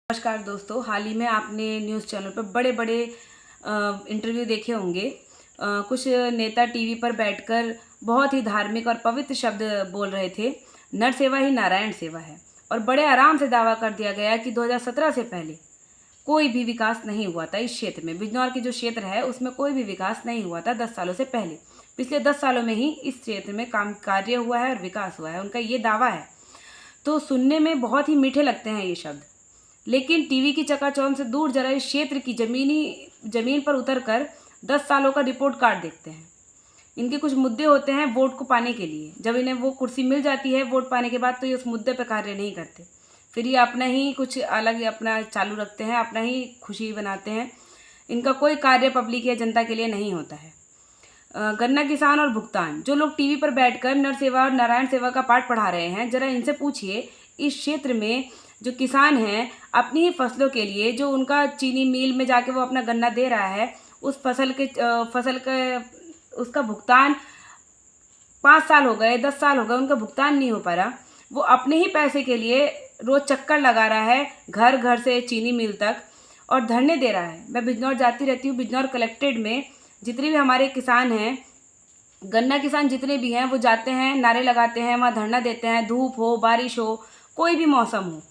नमस्कार दोस्तों, हाल ही में आपने न्यूज़ चैनल पर बड़े बड़े इंटरव्यू देखे होंगे। कुछ नेता टीवी पर बैठकर बहुत ही धार्मिक और पवित्र शब्द बोल रहे थे। नर सेवा ही नारायण सेवा है और बड़े आराम से दावा कर दिया गया कि 2017 से पहले कोई भी विकास नहीं हुआ था इस क्षेत्र में। बिजनौर की जो क्षेत्र है उसमें कोई भी विकास नहीं हुआ था 10 सालों से पहले। पिछले 10 सालों में ही इस क्षेत्र में कार्य हुआ है और विकास हुआ है, उनका ये दावा है। तो सुनने में बहुत ही मीठे लगते हैं ये शब्द, लेकिन टीवी की चकाचौंध से दूर जरा इस क्षेत्र की जमीन पर उतरकर 10 सालों का रिपोर्ट कार्ड देखते हैं। इनके कुछ मुद्दे होते हैं वोट को पाने के लिए। जब इन्हें वो कुर्सी मिल जाती है वोट पाने के बाद, तो ये उस मुद्दे पर कार्य नहीं करते। फिर ये अपना ही कुछ अलग अपना चालू रखते हैं, अपना ही खुशी बनाते हैं। इनका कोई कार्य पब्लिक या जनता के लिए नहीं होता है। गन्ना किसान और भुगतान, जो लोग टीवी पर बैठकर नर सेवा और नारायण सेवा का पाठ पढ़ा रहे हैं, जरा इनसे पूछिए इस क्षेत्र में जो किसान हैं अपनी ही फसलों के लिए, जो उनका चीनी मिल में जाके वो अपना गन्ना दे रहा है, उस फसल के उसका भुगतान 5 साल हो गए, 10 साल हो गए, उनका भुगतान नहीं हो पा रहा। वो अपने ही पैसे के लिए रोज़ चक्कर लगा रहा है घर घर से चीनी मिल तक और धरने दे रहा है। मैं बिजनौर जाती रहती हूँ। बिजनौर कलेक्ट्रेट में जितने भी हमारे किसान हैं, गन्ना किसान जितने भी हैं, वो जाते हैं, नारे लगाते हैं, वहाँ धरना देते हैं। धूप हो, बारिश हो, कोई भी मौसम हो,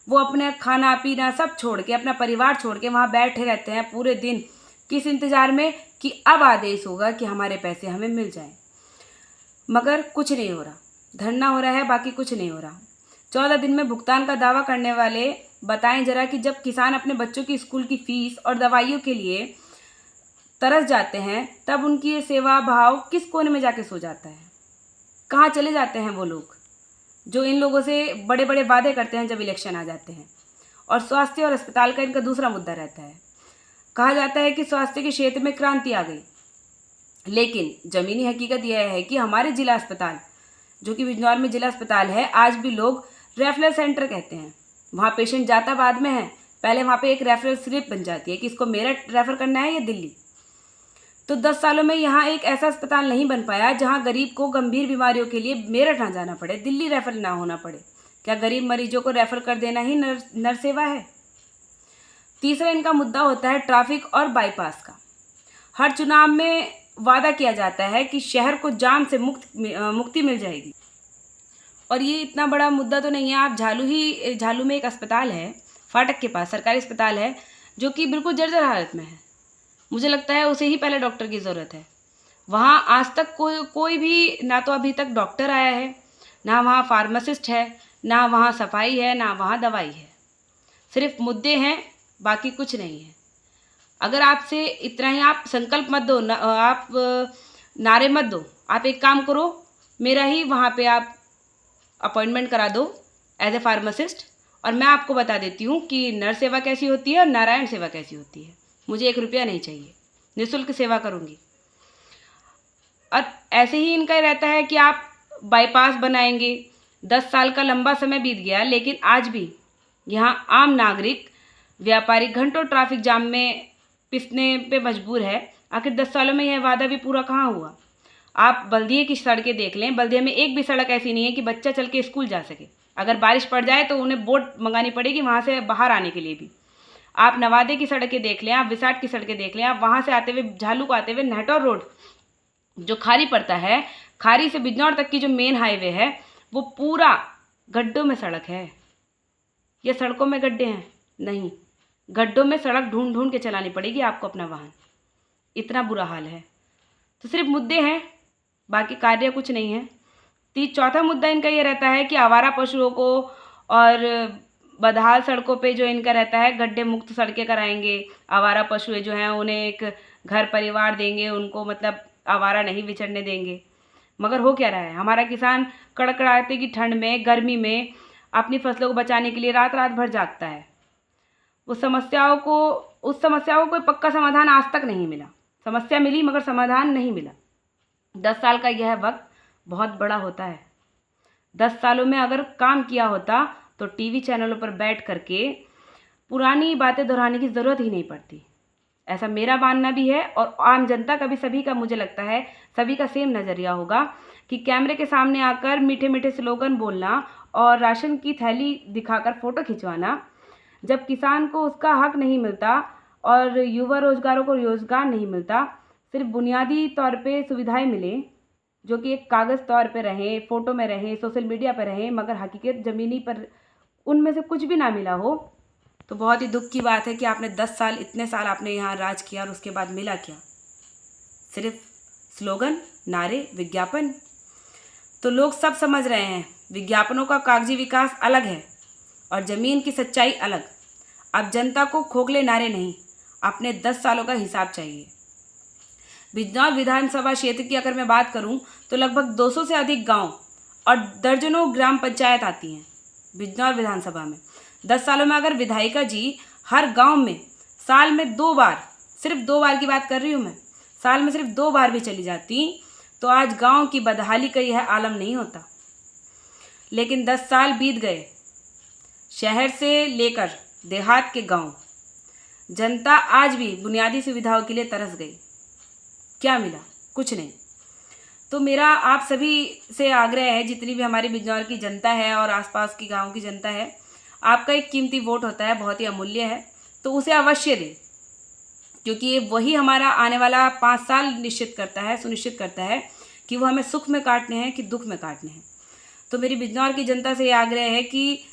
वो अपने खाना पीना सब छोड़ के, अपना परिवार छोड़ के वहाँ बैठे रहते हैं पूरे दिन। किस इंतज़ार में कि अब आदेश होगा कि हमारे पैसे हमें मिल जाएं। मगर कुछ नहीं हो रहा, धरना हो रहा है, बाकी कुछ नहीं हो रहा। 14 दिन में भुगतान का दावा करने वाले बताएं जरा कि जब किसान अपने बच्चों की स्कूल की फीस और दवाइयों के लिए तरस जाते हैं, तब उनकी ये सेवा भाव किस कोने में जाके सो जाता है? कहाँ चले जाते हैं वो लोग जो इन लोगों से बड़े बड़े वादे करते हैं जब इलेक्शन आ जाते हैं? और स्वास्थ्य और अस्पताल का इनका दूसरा मुद्दा रहता है। कहा जाता है कि स्वास्थ्य के क्षेत्र में क्रांति आ गई, लेकिन ज़मीनी हकीकत यह है कि हमारे जिला अस्पताल, जो कि बिजनौर में जिला अस्पताल है, आज भी लोग रेफरल सेंटर कहते हैं। वहाँ पेशेंट जाता बाद में है, पहले वहाँ पे एक रेफरल स्लिप बन जाती है कि इसको मेरठ रेफ़र करना है या दिल्ली। तो 10 सालों में यहाँ एक ऐसा अस्पताल नहीं बन पाया जहाँ गरीब को गंभीर बीमारियों के लिए मेरठ ना जाना पड़े, दिल्ली रेफर ना होना पड़े। क्या गरीब मरीजों को रेफर कर देना ही नर सेवा है? तीसरा इनका मुद्दा होता है ट्रैफिक और बाईपास का। हर चुनाव में वादा किया जाता है कि शहर को जाम से मुक्ति मिल जाएगी, और ये इतना बड़ा मुद्दा तो नहीं है। आप झालू में एक अस्पताल है, फाटक के पास सरकारी अस्पताल है, जो कि बिल्कुल जर्जर हालत में है। मुझे लगता है उसे ही पहले डॉक्टर की ज़रूरत है। वहाँ आज तक कोई भी, ना तो अभी तक डॉक्टर आया है, ना वहाँ फार्मासिस्ट है, ना वहाँ सफाई है, ना वहाँ दवाई है। सिर्फ मुद्दे हैं, बाकी कुछ नहीं है। अगर आपसे इतना ही, आप संकल्प मत दो, आप नारे मत दो, आप एक काम करो, मेरा ही वहाँ पे आप अपॉइंटमेंट करा दो एज ए फार्मासिस्ट, और मैं आपको बता देती हूँ कि नर सेवा कैसी होती है और नारायण सेवा कैसी होती है। मुझे 1 रुपया नहीं चाहिए, निःशुल्क सेवा करूँगी। और ऐसे ही इनका रहता है कि आप बाईपास बनाएंगे। 10 साल का लंबा समय बीत गया, लेकिन आज भी यहाँ आम नागरिक, व्यापारी घंटों ट्रैफिक जाम में पिसने पे मजबूर है। आखिर 10 सालों में यह वादा भी पूरा कहाँ हुआ? आप बल्दिये की सड़कें देख लें, बल्दिये में एक भी सड़क ऐसी नहीं है कि बच्चा चल के स्कूल जा सके। अगर बारिश पड़ जाए तो उन्हें बोट मंगानी पड़ेगी वहाँ से बाहर आने के लिए भी। आप नवादे की सड़कें देख लें, आप विसाट की सड़कें देख लें, आप वहाँ से आते हुए, झालू को आते हुए नेहटौर रोड जो खारी पड़ता है, खारी से बिजनौर तक की जो मेन हाईवे है, वो पूरा गड्ढों में सड़क है। ये सड़कों में गड्ढे हैं? नहीं, गड्ढों में सड़क ढूंढ ढूंढ के चलानी पड़ेगी आपको अपना वाहन, इतना बुरा हाल है। तो सिर्फ मुद्दे हैं, बाकी कार्य कुछ नहीं है। चौथा मुद्दा इनका ये रहता है कि आवारा पशुओं को और बदहाल सड़कों पे जो इनका रहता है, गड्ढे मुक्त सड़कें कराएंगे, आवारा पशु जो हैं उन्हें एक घर परिवार देंगे, उनको मतलब आवारा नहीं विचरने देंगे। मगर हो क्या रहा है? हमारा किसान कड़कड़ाते की ठंड में, गर्मी में अपनी फसलों को बचाने के लिए रात रात भर जागता है। उस समस्याओं को कोई पक्का समाधान आज तक नहीं मिला। समस्या मिली मगर समाधान नहीं मिला। 10 साल का यह वक्त बहुत बड़ा होता है। 10 सालों में अगर काम किया होता तो टीवी चैनलों पर बैठ करके पुरानी बातें दोहराने की ज़रूरत ही नहीं पड़ती। ऐसा मेरा मानना भी है, और आम जनता का भी, सभी का, मुझे लगता है सभी का सेम नज़रिया होगा कि कैमरे के सामने आकर मीठे मीठे स्लोगन बोलना और राशन की थैली दिखाकर फ़ोटो खिंचवाना जब किसान को उसका हक नहीं मिलता और युवा रोजगारों को रोजगार नहीं मिलता, सिर्फ बुनियादी तौर पे सुविधाएं मिले जो कि एक कागज़ तौर पे रहें, फ़ोटो में रहें, सोशल मीडिया पर रहें, मगर हकीकत ज़मीनी पर उनमें से कुछ भी ना मिला हो, तो बहुत ही दुख की बात है कि आपने 10 साल, इतने साल आपने यहाँ राज किया और उसके बाद मिला क्या? सिर्फ स्लोगन, नारे, विज्ञापन। तो लोग सब समझ रहे हैं विज्ञापनों का कागजी विकास अलग है और ज़मीन की सच्चाई अलग। अब जनता को खोखले नारे नहीं, अपने 10 सालों का हिसाब चाहिए। बिजनौर विधानसभा क्षेत्र की अगर मैं बात करूं तो लगभग 200 से अधिक गांव और दर्जनों ग्राम पंचायत आती हैं बिजनौर विधानसभा में। 10 सालों में अगर विधायिका जी हर गांव में साल में 2 बार, सिर्फ 2 बार की बात कर रही हूँ मैं, साल में सिर्फ 2 बार भी चली जाती तो आज गांव की बदहाली का यह आलम नहीं होता। लेकिन 10 साल बीत गए, शहर से लेकर देहात के गांव, जनता आज भी बुनियादी सुविधाओं के लिए तरस गई। क्या मिला? कुछ नहीं। तो मेरा आप सभी से आग्रह है, जितनी भी हमारी बिजनौर की जनता है और आसपास की गांव की जनता है, आपका एक कीमती वोट होता है, बहुत ही अमूल्य है, तो उसे अवश्य दें, क्योंकि ये वही हमारा आने वाला 5 साल सुनिश्चित करता है कि वो हमें सुख में काटने हैं कि दुख में काटने हैं। तो मेरी बिजनौर की जनता से ये आग्रह है कि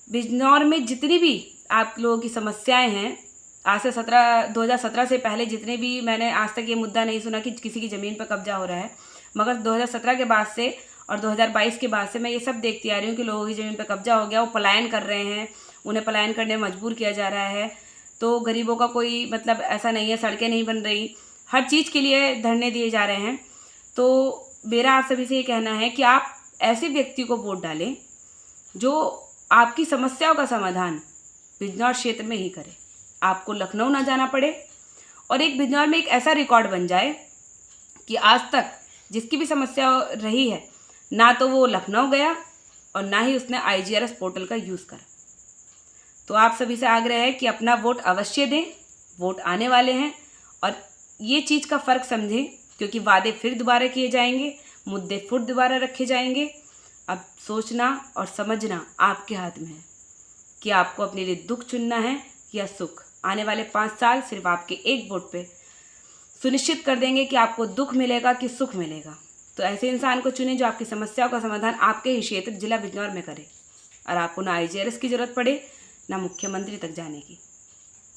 बिजनौर में जितनी भी आप लोगों की समस्याएं हैं, आज से 2017 से पहले जितने भी, मैंने आज तक ये मुद्दा नहीं सुना कि किसी की ज़मीन पर कब्जा हो रहा है, मगर 2017 के बाद से और 2022 के बाद से मैं ये सब देखती आ रही हूँ कि लोगों की ज़मीन पर कब्जा हो गया, वो पलायन कर रहे हैं, उन्हें पलायन करने में मजबूर किया जा रहा है। तो गरीबों का कोई मतलब ऐसा नहीं है, सड़कें नहीं बन रही, हर चीज़ के लिए धरने दिए जा रहे हैं। तो मेरा आप सभी से ये कहना है कि आप ऐसे व्यक्ति को वोट डालें जो आपकी समस्याओं का समाधान बिजनौर क्षेत्र में ही करे, आपको लखनऊ ना जाना पड़े, और एक बिजनौर में एक ऐसा रिकॉर्ड बन जाए कि आज तक जिसकी भी समस्या रही है, ना तो वो लखनऊ गया और ना ही उसने IGRS पोर्टल का यूज़ करा। तो आप सभी से आग्रह है कि अपना वोट अवश्य दें, वोट आने वाले हैं, और ये चीज़ का फ़र्क समझें, क्योंकि वादे फिर दोबारा किए जाएंगे, मुद्दे फिर दोबारा रखे जाएंगे। अब सोचना और समझना आपके हाथ में है कि आपको अपने लिए दुख चुनना है या सुख। आने वाले 5 साल सिर्फ आपके एक वोट पे सुनिश्चित कर देंगे कि आपको दुख मिलेगा कि सुख मिलेगा। तो ऐसे इंसान को चुनें जो आपकी समस्याओं का समाधान आपके ही क्षेत्र जिला बिजनौर में करे, और आपको ना IGRS की ज़रूरत पड़े ना मुख्यमंत्री तक जाने की।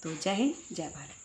तो जय हिंद, जय भारत।